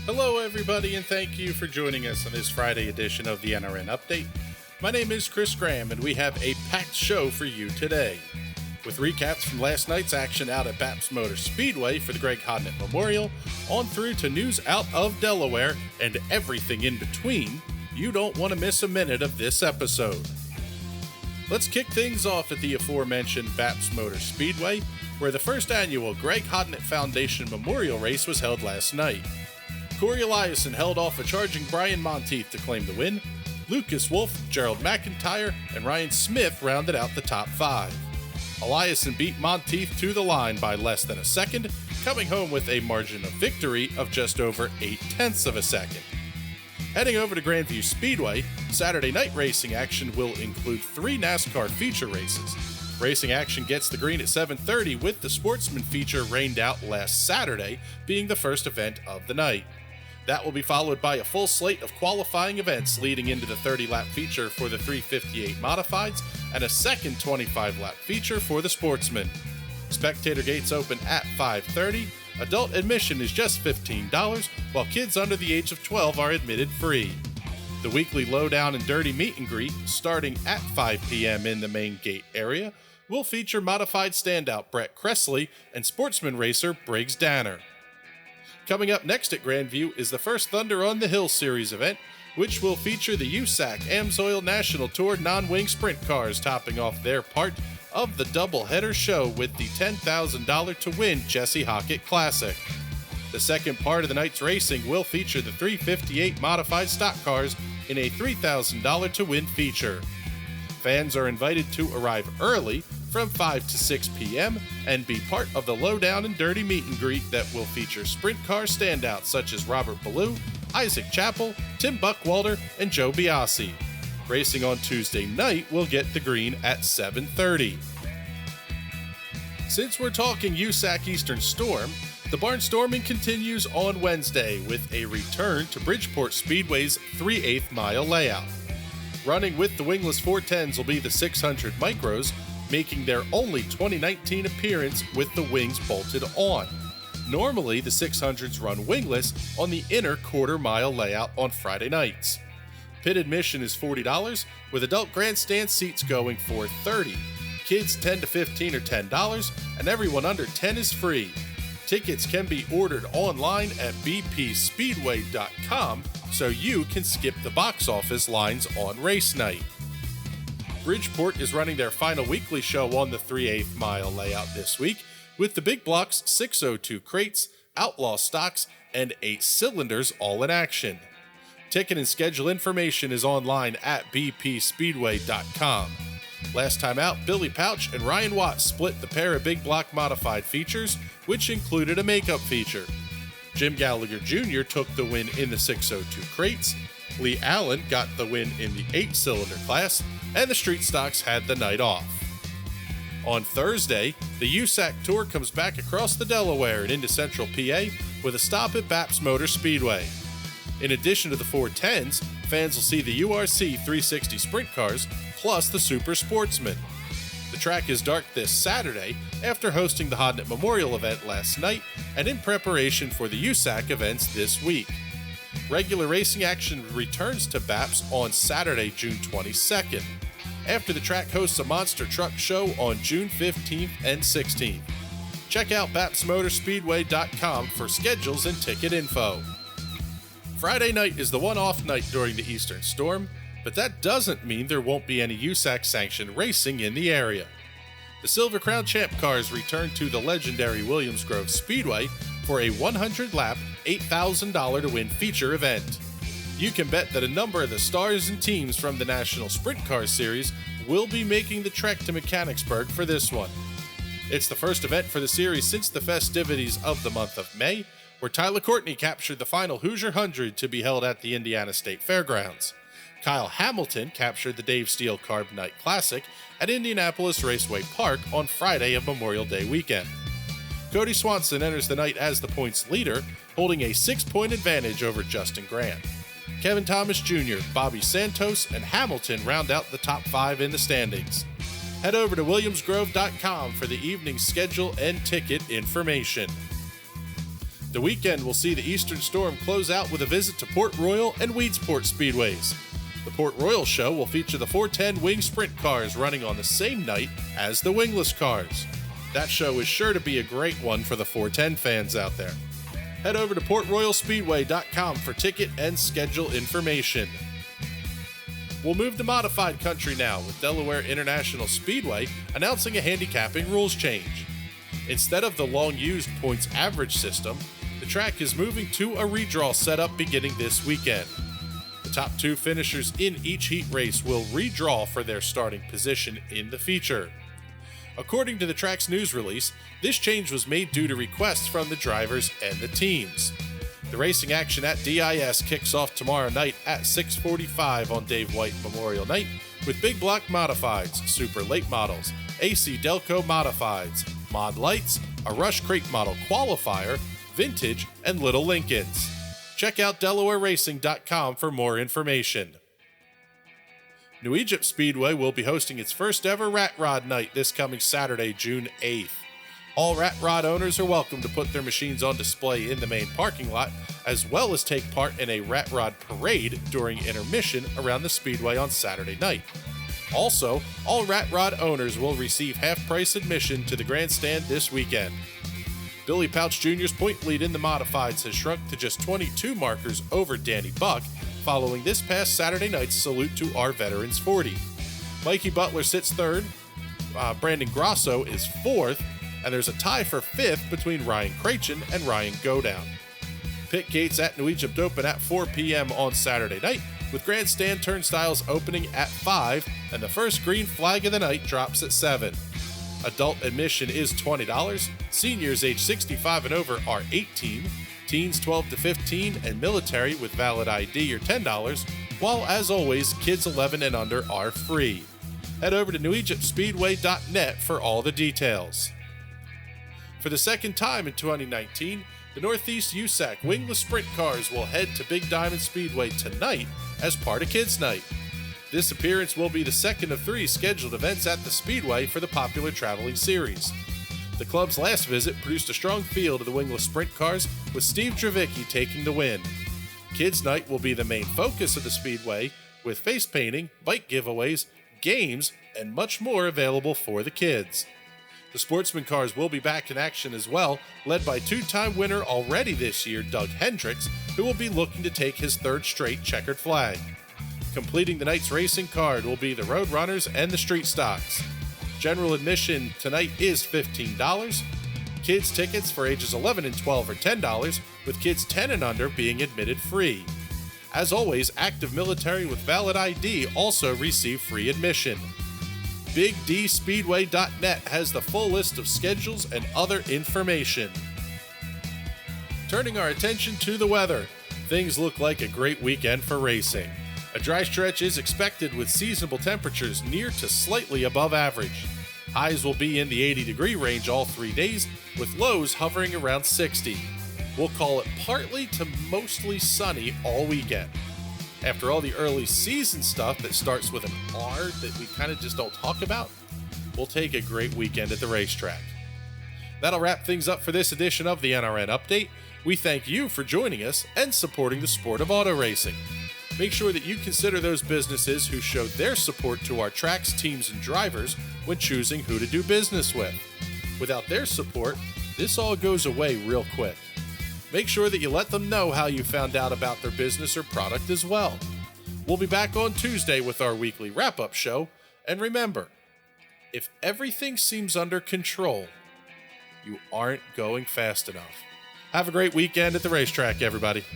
Hello, everybody, and thank you for joining us on this Friday edition of the NRN Update. My name is Chris Graham, and we have a packed show for you today. With recaps from last night's action out at BAPS Motor Speedway for the Greg Hodnett Memorial, on through to news out of Delaware, and everything in between, you don't want to miss a minute of this episode. Let's kick things off at the aforementioned BAPS Motor Speedway, where the first annual Greg Hodnett Foundation Memorial Race was held last night. Corey Eliason held off a charging Brian Monteith to claim the win. Lucas Wolf, Gerald McIntyre, and Ryan Smith rounded out the top five. Eliason beat Monteith to the line by less than a second, coming home with a margin of victory of just over 0.8 of a second. Heading over to Grandview Speedway, Saturday night racing action will include 3 NASCAR feature races. Racing action gets the green at 7:30, with the Sportsman feature rained out last Saturday being the first event of the night. That will be followed by a full slate of qualifying events leading into the 30-lap feature for the 358 Modifieds and a second 25-lap feature for the Sportsman. Spectator gates open at 5:30. Adult admission is just $15, while kids under the age of 12 are admitted free. The weekly lowdown and dirty meet and greet, starting at 5 p.m. in the main gate area, will feature modified standout Brett Kressley and sportsman racer Briggs Danner. Coming up next at Grandview is the first Thunder on the Hill Series event, which will feature the USAC AMSOIL National Tour non-wing sprint cars topping off their part of the doubleheader show with the $10,000 to win Jesse Hockett Classic. The second part of the night's racing will feature the 358 modified stock cars in a $3,000 to win feature. Fans are invited to arrive early from 5 to 6 p.m. and be part of the lowdown and dirty meet and greet that will feature sprint car standouts such as Robert Ballou, Isaac Chappell, Tim Buckwalter, and Joe Biasi. Racing on Tuesday night will get the green at 7:30. Since we're talking USAC Eastern Storm, the barnstorming continues on Wednesday with a return to Bridgeport Speedway's 3/8 mile layout. Running with the wingless 410s will be the 600 Micros, making their only 2019 appearance with the wings bolted on. Normally, the 600s run wingless on the inner quarter-mile layout on Friday nights. Pit admission is $40, with adult grandstand seats going for $30. Kids 10 to 15 are $10, and everyone under 10 is free. Tickets can be ordered online at bpspeedway.com, so you can skip the box office lines on race night. Bridgeport is running their final weekly show on the 3/8 mile layout this week, with the big blocks 602 crates, outlaw stocks, and 8 cylinders all in action. Ticket and schedule information is online at bpspeedway.com. Last time out, Billy Pouch and Ryan Watts split the pair of big block modified features, which included a makeup feature. Jim Gallagher Jr. took the win in the 602 crates, Lee Allen got the win in the 8-cylinder class, and the street stocks had the night off. On Thursday, the USAC Tour comes back across the Delaware and into central PA with a stop at BAPS Motor Speedway. In addition to the 410s, fans will see the URC 360 sprint cars, plus the Super Sportsman. The track is dark this Saturday after hosting the Hodnett Memorial event last night and in preparation for the USAC events this week. Regular racing action returns to BAPS on Saturday, June 22nd, after the track hosts a monster truck show on June 15th and 16th. Check out bapsmotorspeedway.com for schedules and ticket info. Friday night is the one-off night during the Eastern Storm, but that doesn't mean there won't be any USAC-sanctioned racing in the area. The Silver Crown Champ cars return to the legendary Grove Speedway for a 100-lap, $8,000 to win feature event. You can bet that a number of the stars and teams from the National Sprint Car Series will be making the trek to Mechanicsburg for this one. It's the first event for the series since the festivities of the month of May, where Tyler Courtney captured the final Hoosier 100 to be held at the Indiana State Fairgrounds. Kyle Hamilton captured the Dave Steele Carb Night Classic at Indianapolis Raceway Park on Friday of Memorial Day weekend. Cody Swanson enters the night as the points leader, holding a 6-point advantage over Justin Grant. Kevin Thomas Jr., Bobby Santos, and Hamilton round out the top 5 in the standings. Head over to williamsgrove.com for the evening schedule and ticket information. The weekend will see the Eastern Storm close out with a visit to Port Royal and Bridgeport Speedways. The Port Royal show will feature the 410 wing sprint cars running on the same night as the wingless cars. That show is sure to be a great one for the 410 fans out there. Head over to PortRoyalSpeedway.com for ticket and schedule information. We'll move to modified country now, with Delaware International Speedway announcing a handicapping rules change. Instead of the long-used points average system, the track is moving to a redraw setup beginning this weekend. The top 2 finishers in each heat race will redraw for their starting position in the feature. According to the track's news release, this change was made due to requests from the drivers and the teams. The racing action at DIS kicks off tomorrow night at 6:45 on Dave White Memorial Night with Big Block Modifieds, Super Late Models, AC Delco Modifieds, Mod Lights, a Rush Crate Model Qualifier, Vintage, and Little Lincolns. Check out DelawareRacing.com for more information. New Egypt Speedway will be hosting its first ever Rat Rod Night this coming Saturday, June 8th. All Rat Rod owners are welcome to put their machines on display in the main parking lot, as well as take part in a Rat Rod parade during intermission around the Speedway on Saturday night. Also, all Rat Rod owners will receive half-price admission to the grandstand this weekend. Billy Pouch Jr.'s point lead in the modifieds has shrunk to just 22 markers over Danny Buck, following this past Saturday night's Salute to Our Veterans 40. Mikey Butler sits third, Brandon Grosso is fourth, and there's a tie for 5th between Ryan Krachin and Ryan Godown. Pit gates at New Egypt open at 4 p.m. on Saturday night, with grandstand turnstiles opening at 5, and the first green flag of the night drops at 7. Adult admission is $20, seniors age 65 and over are $18, teens 12 to 15, and military with valid ID are $10, while as always, kids 11 and under are free. Head over to newegyptspeedway.net for all the details. For the second time in 2019, the Northeast USAC wingless sprint cars will head to Big Diamond Speedway tonight as part of Kids Night. This appearance will be the second of 3 scheduled events at the Speedway for the popular traveling series. The club's last visit produced a strong field of the wingless sprint cars, with Steve Dravicki taking the win. Kids Night will be the main focus of the Speedway, with face painting, bike giveaways, games, and much more available for the kids. The sportsman cars will be back in action as well, led by 2-time winner already this year, Doug Hendricks, who will be looking to take his 3rd straight checkered flag. Completing the night's racing card will be the Road Runners and the Street Stocks. General admission tonight is $15. Kids tickets for ages 11 and 12 are $10, with kids 10 and under being admitted free. As always, active military with valid ID also receive free admission. BigDSpeedway.net has the full list of schedules and other information. Turning our attention to the weather, things look like a great weekend for racing. A dry stretch is expected with seasonable temperatures near to slightly above average. Highs will be in the 80-degree range all 3 days, with lows hovering around 60. We'll call it partly to mostly sunny all weekend. After all the early season stuff that starts with an R that we kind of just don't talk about, we'll take a great weekend at the racetrack. That'll wrap things up for this edition of the NRN Update. We thank you for joining us and supporting the sport of auto racing. Make sure that you consider those businesses who showed their support to our tracks, teams, and drivers when choosing who to do business with. Without their support, this all goes away real quick. Make sure that you let them know how you found out about their business or product as well. We'll be back on Tuesday with our weekly wrap-up show, and remember, if everything seems under control, you aren't going fast enough. Have a great weekend at the racetrack, everybody.